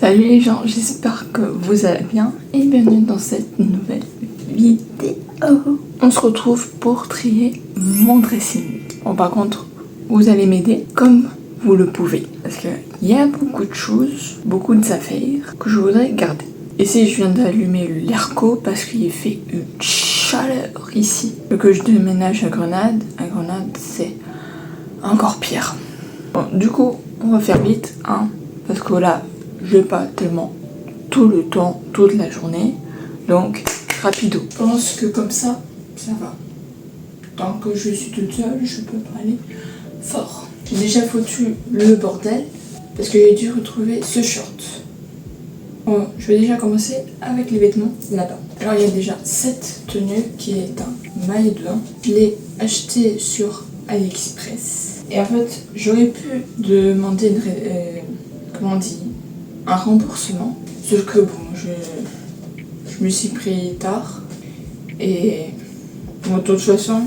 Salut les gens, j'espère que vous allez bien et bienvenue dans cette nouvelle vidéo. On se retrouve pour trier mon dressing. Bon, par contre, vous allez m'aider comme vous le pouvez parce qu'il y a beaucoup de choses, beaucoup d'affaires que je voudrais garder. Ici, je viens d'allumer l'airco parce qu'il fait une chaleur ici. Vu que je déménage à Grenade c'est encore pire. Bon, du coup, on va faire vite, hein, parce que là, je n'ai pas tellement tout le temps, toute la journée. Donc, rapido. Je pense que comme ça va. Tant que je suis toute seule, je peux parler fort. J'ai déjà foutu le bordel parce que j'ai dû retrouver ce short. Bon, je vais déjà commencer avec les vêtements là-bas. Alors, il y a déjà cette tenue qui est un maillot de bain. Je l'ai acheté sur AliExpress. Et en fait, j'aurais pu demander un remboursement. Sauf que bon, je me suis pris tard. Et bon, de toute façon,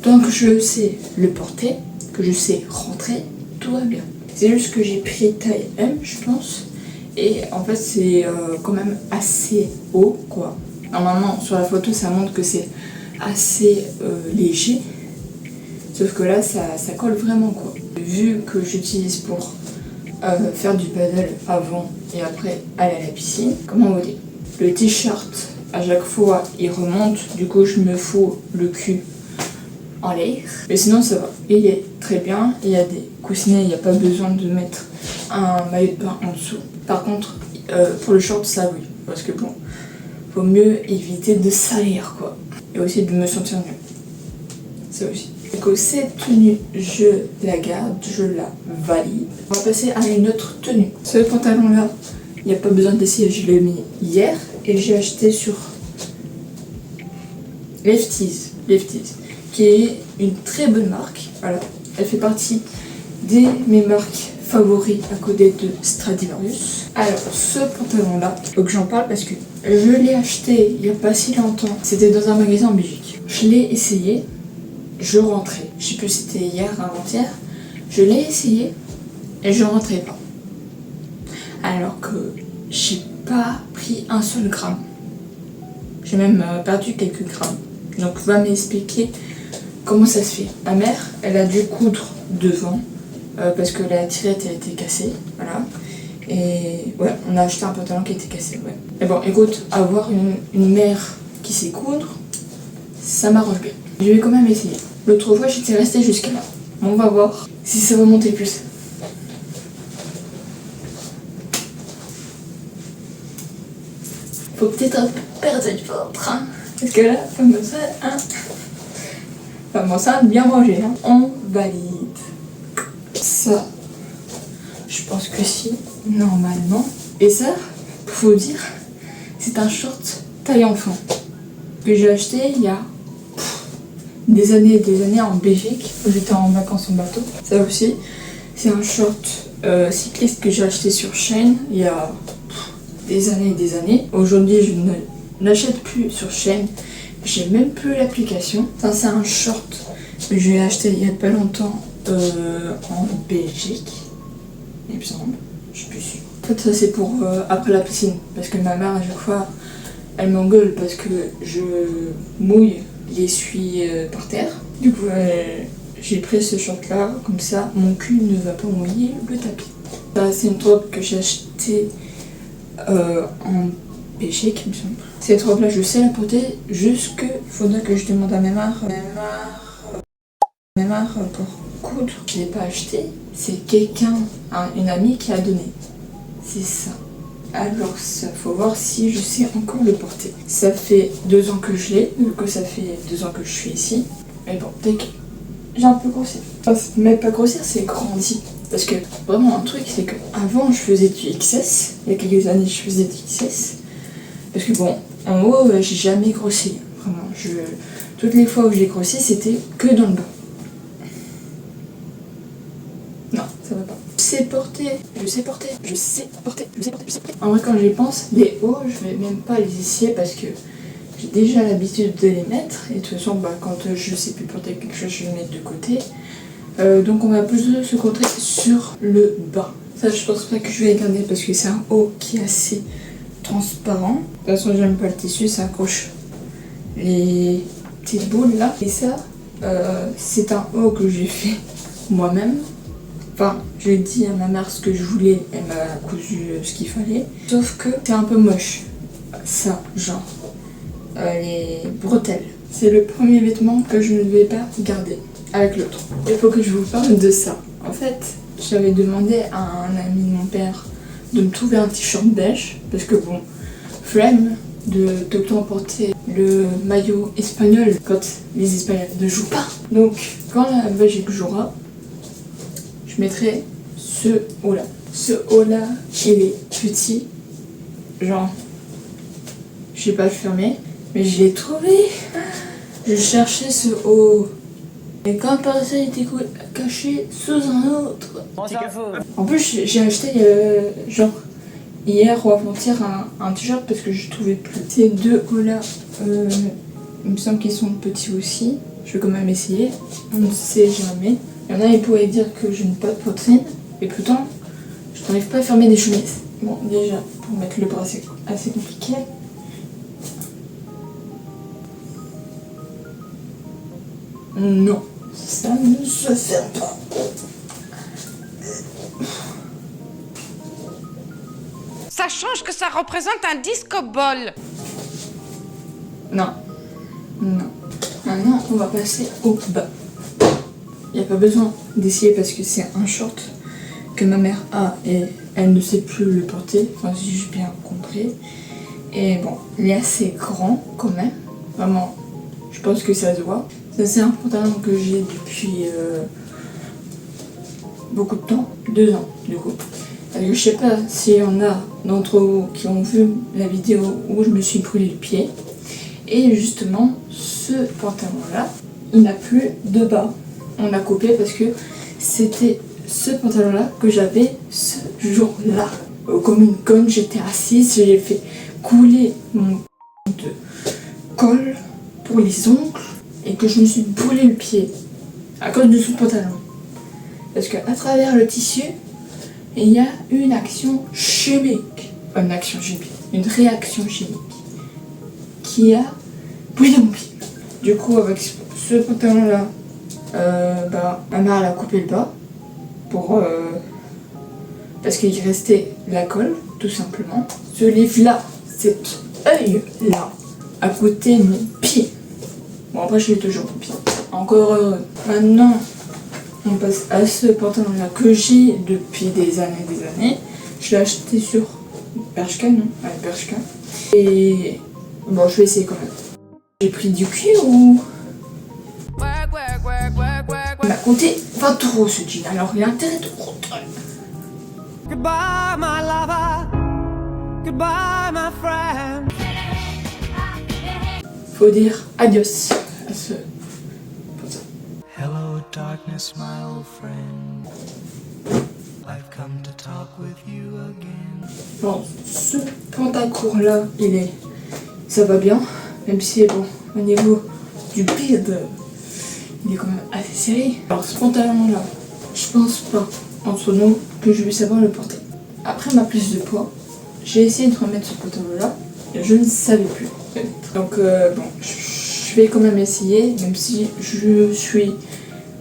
tant que je sais le porter, que je sais rentrer, tout va bien. C'est juste que j'ai pris taille M, je pense. Et en fait, c'est quand même assez haut, quoi. Normalement, sur la photo, ça montre que c'est assez léger. Sauf que là, ça colle vraiment, quoi. Vu que j'utilise pour faire du paddle avant et après aller à la piscine, comment vous dire, le t-shirt, à chaque fois, il remonte. Du coup, je me fous le cul en l'air. Mais sinon, ça va. Il est très bien. Il y a des coussinets, il n'y a pas besoin de mettre un maillot de bain en dessous. Par contre, pour le short, ça oui. Parce que bon, faut mieux éviter de salir, quoi. Et aussi de me sentir mieux. Ça aussi. Donc cette tenue, je la garde, je la valide. On va passer à une autre tenue. Ce pantalon là, il n'y a pas besoin d'essayer, je l'ai mis hier et j'ai acheté sur Lefties, qui est une très bonne marque. Voilà, elle fait partie de mes marques favoris à côté de Stradivarius. Alors ce pantalon là, faut que j'en parle parce que je l'ai acheté il n'y a pas si longtemps. C'était dans un magasin en Belgique. Je l'ai essayé. Je rentrais, je sais plus si c'était hier, avant-hier, je l'ai essayé et je rentrais pas. Alors que j'ai pas pris un seul gramme. J'ai même perdu quelques grammes. Donc va m'expliquer comment ça se fait. Ma mère, elle a dû coudre devant parce que la tirette a été cassée, voilà. Et ouais, on a acheté un pantalon qui était cassé, ouais. Mais bon, écoute, avoir une mère qui sait coudre, ça m'arrange bien. Je vais quand même essayer. L'autre fois, j'étais restée jusqu'à là. On va voir si ça va monter plus. Faut peut-être un peu perdre du ventre, hein. Parce que là, femme enceinte, hein. Femme enceinte, bien manger, hein. On valide. Ça, je pense que si, normalement. Et ça, faut dire, c'est un short taille enfant que j'ai acheté il y a des années et des années en Belgique, où j'étais en vacances en bateau. Ça aussi, c'est un short cycliste que j'ai acheté sur Shein il y a des années et des années. Aujourd'hui, je ne l'achète plus sur Shein. J'ai même plus l'application. Ça, c'est un short que j'ai acheté il y a pas longtemps en Belgique, il me semble. Je suis plus sûre. En fait, ça, c'est pour après la piscine. Parce que ma mère, à chaque fois, elle m'engueule parce que je mouille l'essuie par terre. Du coup, j'ai pris ce short là, comme ça mon cul ne va pas mouiller le tapis. Ça, c'est une robe que j'ai achetée en Belgique, il me semble. Cette robe là, je sais la porter, juste que faudrait que je demande à ma mère pour coudre. Je l'ai pas acheté, c'est quelqu'un, une amie qui a donné. C'est ça. Alors ça, faut voir si je sais encore le porter. Ça fait 2 ans que je l'ai, vu que ça fait 2 ans que je suis ici. Mais bon, dès que j'ai un peu grossi. Enfin, mais pas grossir, c'est grandi. Parce que vraiment un truc, c'est que avant je faisais du XS. Il y a quelques années, je faisais du XS. Parce que bon, en haut, j'ai jamais grossi. Vraiment, toutes les fois où j'ai grossi, c'était que dans le bas. Non, ça va pas. Je sais porter. En vrai, quand j'y pense, les hauts, je vais même pas les essayer parce que j'ai déjà l'habitude de les mettre. Et de toute façon, quand je sais plus porter quelque chose, je vais le mettre de côté. Donc on va plus se concentrer sur le bas. Ça, je pense pas que je vais les garder parce que c'est un haut qui est assez transparent. De toute façon, j'aime pas le tissu, ça accroche les petites boules là. Et ça, c'est un haut que j'ai fait moi-même. Enfin, j'ai dit à ma mère ce que je voulais, elle m'a cousu ce qu'il fallait. Sauf que c'est un peu moche. Ça, genre, les bretelles. C'est le premier vêtement que je ne vais pas garder avec l'autre. Il faut que je vous parle de ça. En fait, j'avais demandé à un ami de mon père de me trouver un t-shirt beige. Parce que bon, flemme de tout le temps porter le maillot espagnol quand les Espagnols ne jouent pas. Donc, quand la Belgique jouera, je mettrai ce haut là. Ce haut là, il est petit. Genre, je sais pas le fermer, mais je l'ai trouvé. Je cherchais ce haut. Et quand par ça, il était caché sous un autre. En plus, j'ai acheté genre hier ou avant-hier un t-shirt parce que je trouvais plus. Ces deux hauts là, il me semble qu'ils sont petits aussi. Je vais quand même essayer. On ne sait jamais. Il y en a, ils pourraient dire que je n'ai pas de poitrine. Et pourtant, je n'arrive pas à fermer des chemises. Bon, déjà, pour mettre le bras, c'est assez compliqué. Non, ça ne se ferme pas. Ça change que ça représente un disco-ball. Non. Non. Maintenant, on va passer au bas. Il n'y a pas besoin d'essayer parce que c'est un short que ma mère a et elle ne sait plus le porter. Enfin, si j'ai bien compris. Et bon, il est assez grand quand même. Vraiment, je pense que ça se voit. Ça, c'est un pantalon que j'ai depuis beaucoup de temps. 2 ans, du coup. Je sais pas s'il y en a d'entre vous qui ont vu la vidéo où je me suis brûlé le pied. Et justement, ce pantalon-là, il n'a plus de bas. On l'a coupé parce que c'était ce pantalon-là que j'avais ce jour-là. Comme une conne, j'étais assise, j'ai fait couler mon de colle pour les ongles et que je me suis brûlé le pied à cause de ce pantalon. Parce qu'à travers le tissu, il y a une action chimique. Pas une action chimique, une réaction chimique qui a brûlé mon pied. Du coup, avec ce pantalon-là, ma mère elle a coupé le bas pour parce qu'il restait la colle, tout simplement. Ce livre-là, cet œil-là, à côté de mon pied. Bon, après, je l'ai toujours mon pied. Encore heureux. Maintenant, on passe à ce pantalon-là que j'ai depuis des années. Je l'ai acheté sur Bershka, non? Ouais, Bershka. Et bon, je vais essayer quand même. J'ai pris du cuir ou... Il m'a coûté 20 € ce jean, alors il a intérêt de rentrer. Goodbye, my lover. Goodbye, my friend. Faut dire adios à ce pantalon. Hello, darkness, my old friend. I've come to talk with you again. Bon, ce pantalon court là, ça va bien, même si bon, au niveau du bide, il est quand même assez serré. Alors ce pantalon là, je pense pas entre nous que je vais savoir le porter. Après ma prise de poids, j'ai essayé de remettre ce pantalon là et je ne savais plus. Donc bon, je vais quand même essayer, même si je suis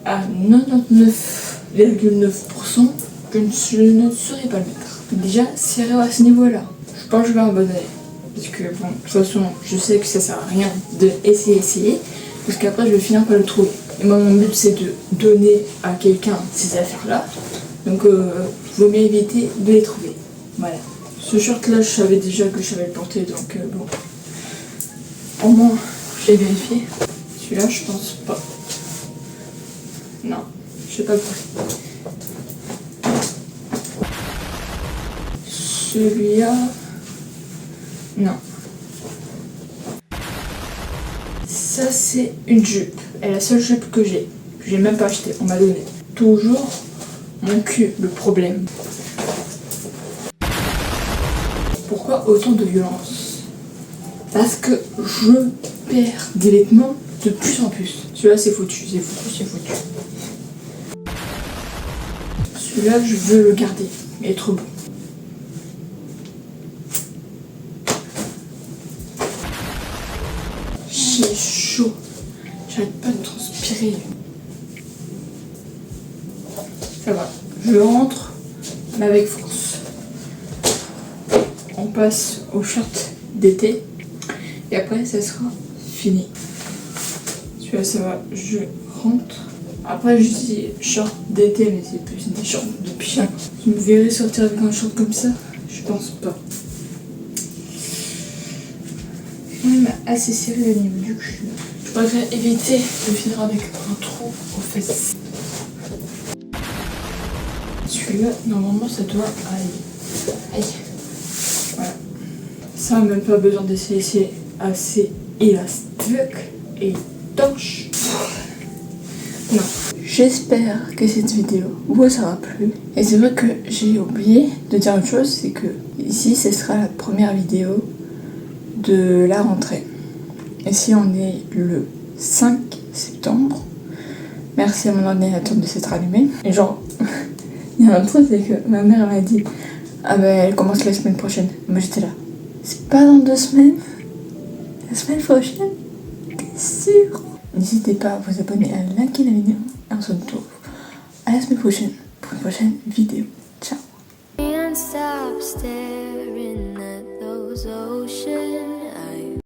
à 99,9% que je ne saurais pas le mettre. Déjà, serré à ce niveau là, je pense que je vais abandonner. Parce que bon, de toute façon, je sais que ça sert à rien de essayer, parce qu'après je vais finir par le trouver. Et moi, mon but c'est de donner à quelqu'un ces affaires-là, donc il vaut mieux éviter de les trouver. Voilà. Ce short-là, je savais déjà que je savais le porter, donc bon. Au moins, j'ai vérifié. Celui-là, je pense pas. Non, je sais pas le porter. Celui-là... Non. Ça, c'est une jupe. Et la seule jupe que j'ai même pas acheté, on m'a donné. Toujours mon cul, le problème. Pourquoi autant de violence? Parce que je perds des vêtements de plus en plus. Celui-là, c'est foutu. Celui-là, je veux le garder. il est trop bon. J'ai chaud. J'arrête pas de transpirer. Ça va. Je rentre, mais avec force. On passe au short d'été. Et après, ça sera fini. Celui-là, ça va. Je rentre. Après, je dis short d'été, mais c'est plus des shorts de pyjama. Je me verrai sortir avec un short comme ça? Je pense pas. Quand même assez serré au niveau du cul. Je préfère éviter de finir avec un trou aux fesses. Celui-là, normalement, ça doit aller. Aïe. Voilà. Ça, même pas besoin d'essayer, c'est assez élastique et torche. Non. J'espère que cette vidéo vous aura plu. Et c'est vrai que j'ai oublié de dire une chose, c'est que ici, ce sera la première vidéo de la rentrée. Et si on est le 5 septembre, merci à mon ordinateur de s'être allumé. Et genre, il y a un truc, c'est que ma mère m'a dit ah ben elle commence la semaine prochaine. Moi j'étais là, c'est pas dans 2 semaines? La semaine prochaine? T'es sûr? N'hésitez pas à vous abonner, à liker la vidéo. Et on se retrouve à la semaine prochaine pour une prochaine vidéo. Ciao. Can't stop staring at those